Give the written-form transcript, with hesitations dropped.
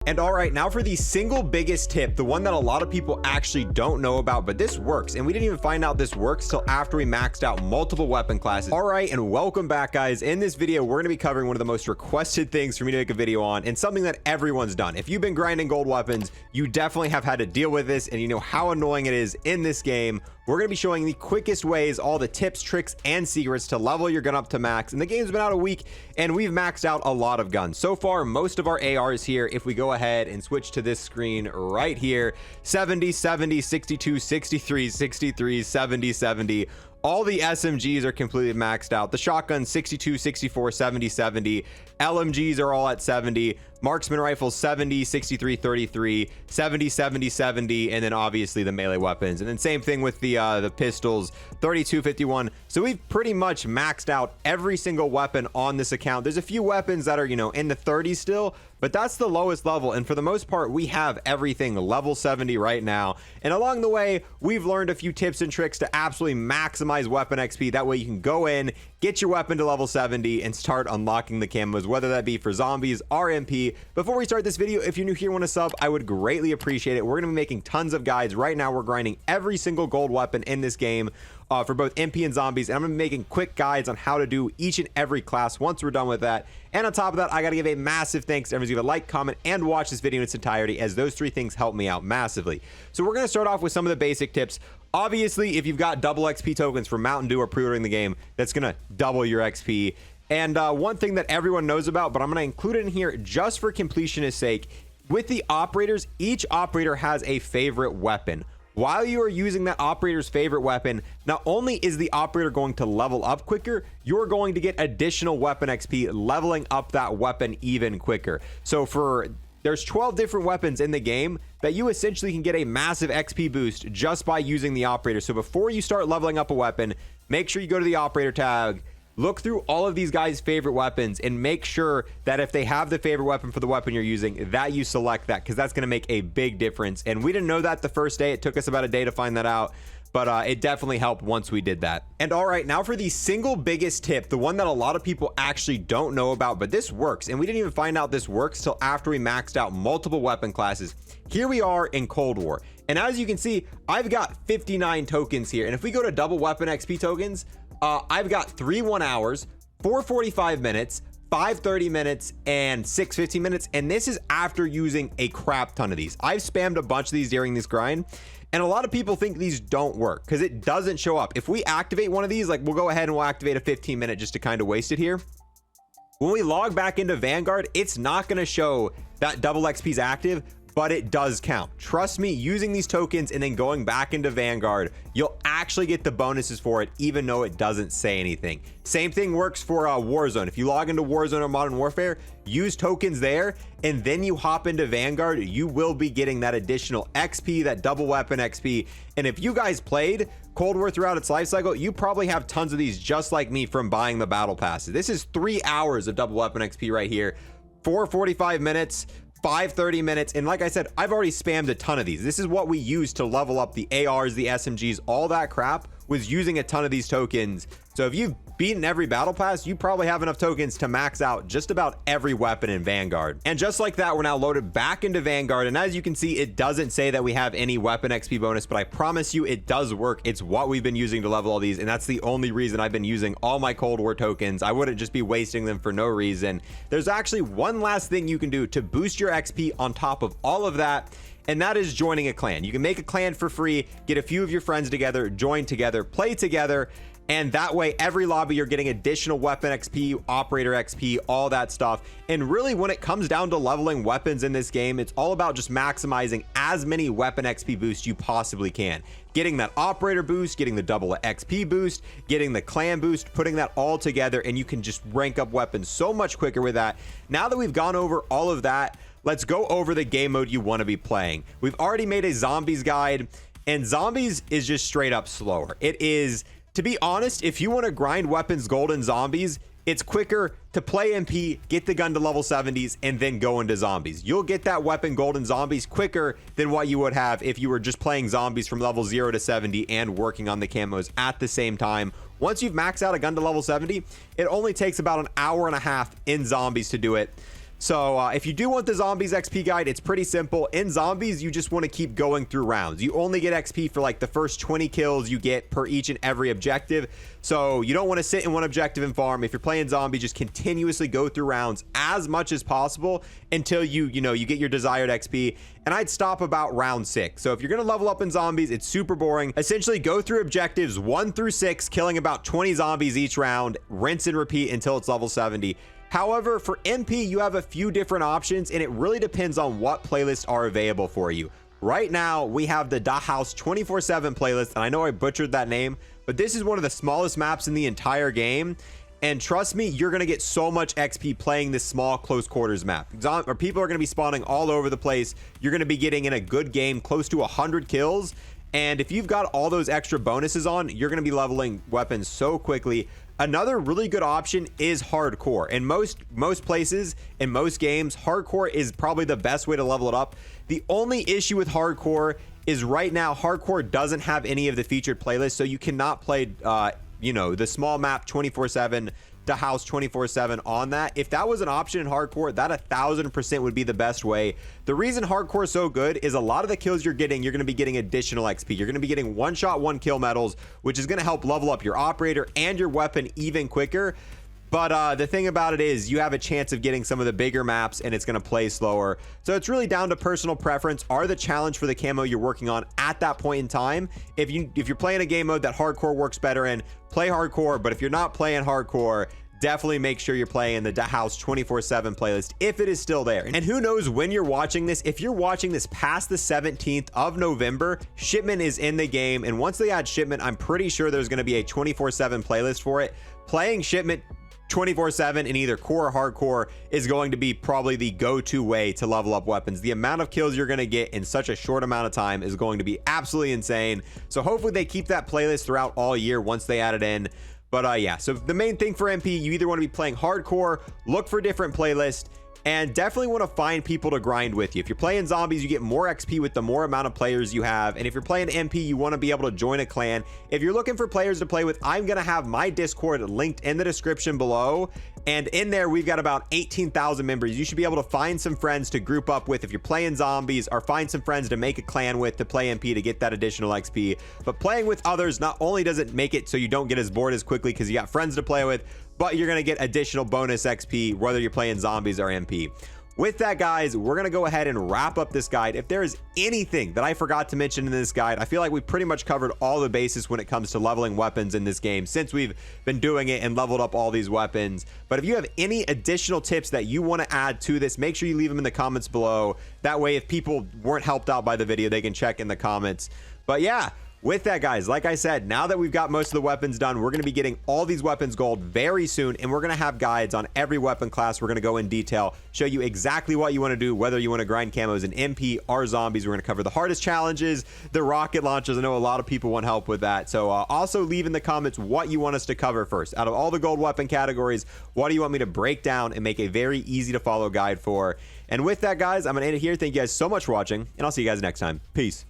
And all right, now for the single biggest tip, the one that a lot of people actually don't know about, but this works. And we didn't even find out this works till after we maxed out multiple weapon classes. All right, and welcome back, guys. In this video, we're gonna be covering one of the most requested things for me to make a video on, and something that everyone's done. If you've been grinding gold weapons, you definitely have had to deal with this, and you know how annoying it is in this game. We're going to be showing the quickest ways, all the tips, tricks, and secrets to level your gun up to max. And the game's been out a week, and we've maxed out a lot of guns. So far, most of our ARs here, if we go ahead and switch to this screen right here, 70, 70, 62, 63, 63, 70, 70. All the SMGs are completely maxed out. The shotgun 62, 64, 70, 70. LMGs are all at 70. Marksman rifles 70, 63, 33, 70, 70, 70, and then obviously the melee weapons. And then same thing with the pistols, 32, 51. So we've pretty much maxed out every single weapon on this account. There's a few weapons that are, you know, in the 30s still, but that's the lowest level. And for the most part, we have everything level 70 right now. And along the way, we've learned a few tips and tricks to absolutely maximize weapon XP. That way you can go in, get your weapon to level 70 and start unlocking the camos, whether that be for zombies, RMP. Before we start this video, if you're new here and want to sub, I would greatly appreciate it. We're going to be making tons of guides. Right now, we're grinding every single gold weapon in this game for both MP and zombies. And I'm going to be making quick guides on how to do each and every class once we're done with that. And on top of that, I got to give a massive thanks to everyone who's going to like, comment, and watch this video in its entirety, as those three things help me out massively. So we're going to start off with some of the basic tips. Obviously, if you've got double XP tokens for Mountain Dew or pre-ordering the game, that's going to double your XP. And one thing that everyone knows about, but I'm going to include it in here just for completionist sake, with the operators, each operator has a favorite weapon. While you are using that operator's favorite weapon, not only is the operator going to level up quicker, you're going to get additional weapon XP, leveling up that weapon even quicker. So there's 12 different weapons in the game that you essentially can get a massive XP boost just by using the operator. So before you start leveling up a weapon, make sure you go to the operator tag, look through all of these guys' favorite weapons, and make sure that if they have the favorite weapon for the weapon you're using, that you select that, because that's going to make a big difference. And we didn't know that the first day. It took us about a day to find that out, but it definitely helped once we did that. And all right, now for the single biggest tip, the one that a lot of people actually don't know about, but this works. And we didn't even find out this works till after we maxed out multiple weapon classes. Here we are in Cold War. And as you can see, I've got 59 tokens here. And if we go to double weapon XP tokens, I've got 3 1 hours, 4 45 minutes, 5 30 minutes, and 6 15 minutes. And this is after using a crap ton of these. I've spammed a bunch of these during this grind, and a lot of people think these don't work because it doesn't show up. If we activate one of these, like we'll go ahead and we'll activate a 15-minute just to kind of waste it here. When we log back into Vanguard, it's not going to show that double XP is active, but it does count. Trust me, using these tokens and then going back into Vanguard, you'll actually get the bonuses for it, even though it doesn't say anything. Same thing works for Warzone. If you log into Warzone or Modern Warfare, use tokens there, and then you hop into Vanguard, you will be getting that additional XP, that double weapon XP. And if you guys played Cold War throughout its life cycle, you probably have tons of these just like me from buying the battle passes. This is 3 hours of double weapon XP right here, 4 45 minutes, 5 30 minutes. And like I said, I've already spammed a ton of these. This is what we use to level up the ARs, the SMGs, all that crap was using a ton of these tokens. So if you've beaten every battle pass, you probably have enough tokens to max out just about every weapon in Vanguard. And just like that, we're now loaded back into Vanguard. And as you can see, it doesn't say that we have any weapon XP bonus, but I promise you it does work. It's what we've been using to level all these. And that's the only reason I've been using all my Cold War tokens. I wouldn't just be wasting them for no reason. There's actually one last thing you can do to boost your XP on top of all of that, and that is joining a clan. You can make a clan for free, get a few of your friends together, join together, play together, and that way every lobby you're getting additional weapon XP, operator XP, all that stuff. And really, when it comes down to leveling weapons in this game, it's all about just maximizing as many weapon XP boosts you possibly can. Getting that operator boost, getting the double XP boost, getting the clan boost, putting that all together, and you can just rank up weapons so much quicker with that. Now that we've gone over all of that, let's go over the game mode you want to be playing. We've already made a zombies guide, and zombies is just straight up slower. It is, to be honest, if you want to grind weapons gold in zombies, it's quicker to play MP, get the gun to level 70s, and then go into zombies. You'll get that weapon gold in zombies quicker than what you would have if you were just playing zombies from level 0 to 70 and working on the camos at the same time. Once you've maxed out a gun to level 70, it only takes about an hour and a half in zombies to do it. So if you do want the zombies XP guide, it's pretty simple. In zombies, you just want to keep going through rounds. You only get XP for like the first 20 kills you get per each and every objective. So you don't want to sit in one objective and farm. If you're playing zombie, just continuously go through rounds as much as possible until you get your desired XP. And I'd stop about round 6. So if you're going to level up in zombies, it's super boring. Essentially go through objectives 1 through 6, killing about 20 zombies each round, rinse and repeat until it's level 70. However, for MP, you have a few different options, and it really depends on what playlists are available for you. Right now, we have the Da House 24/7 playlist, and I know I butchered that name, but this is one of the smallest maps in the entire game. And trust me, you're going to get so much XP playing this small close quarters map. People are going to be spawning all over the place. You're going to be getting in a good game close to 100 kills. And if you've got all those extra bonuses on, you're going to be leveling weapons so quickly. Another really good option is hardcore. In most places, in most games, hardcore is probably the best way to level it up. The only issue with hardcore is right now, hardcore doesn't have any of the featured playlists, so you cannot play, the small map 24/7, the house 24/7 on that. If that was an option in hardcore, that 1000% would be the best way. The reason hardcore is so good is a lot of the kills you're going to be getting additional XP. You're going to be getting one shot, one kill medals, which is going to help level up your operator and your weapon even quicker. But the thing about it is you have a chance of getting some of the bigger maps, and it's going to play slower. So it's really down to personal preference. Are the challenge for the camo you're working on at that point in time? If you're playing a game mode that hardcore works better in, play hardcore. But if you're not playing hardcore, definitely make sure you're playing the Da House 24/7 playlist if it is still there. And who knows when you're watching this, if you're watching this past the 17th of November, Shipment is in the game. And once they add Shipment, I'm pretty sure there's going to be a 24/7 playlist for it. Playing Shipment 24/7 in either core or hardcore is going to be probably the go-to way to level up weapons. The amount of kills you're going to get in such a short amount of time is going to be absolutely insane. So hopefully they keep that playlist throughout all year once they add it in. But yeah, so the main thing for MP, you either want to be playing hardcore, look for different playlists, and definitely want to find people to grind with you. If you're playing zombies, you get more XP with the more amount of players you have. And if you're playing MP, you want to be able to join a clan. If you're looking for players to play with, I'm going to have my Discord linked in the description below. And in there, we've got about 18,000 members. You should be able to find some friends to group up with if you're playing zombies, or find some friends to make a clan with to play MP to get that additional XP. But playing with others, not only does it make it so you don't get as bored as quickly because you got friends to play with, but you're going to get additional bonus XP whether you're playing zombies or MP. With that, guys, we're going to go ahead and wrap up this guide. If there is anything that I forgot to mention in this guide, I feel like we pretty much covered all the bases when it comes to leveling weapons in this game since we've been doing it and leveled up all these weapons. But if you have any additional tips that you want to add to this, make sure you leave them in the comments below. That way, if people weren't helped out by the video, they can check in the comments. But yeah, with that, guys, like I said, now that we've got most of the weapons done, we're going to be getting all these weapons gold very soon, and we're going to have guides on every weapon class. We're going to go in detail, show you exactly what you want to do, whether you want to grind camos in MP or zombies. We're going to cover the hardest challenges, the rocket launchers. I know a lot of people want help with that. So also leave in the comments what you want us to cover first. Out of all the gold weapon categories, what do you want me to break down and make a very easy to follow guide for? And with that, guys, I'm going to end it here. Thank you guys so much for watching, and I'll see you guys next time. Peace.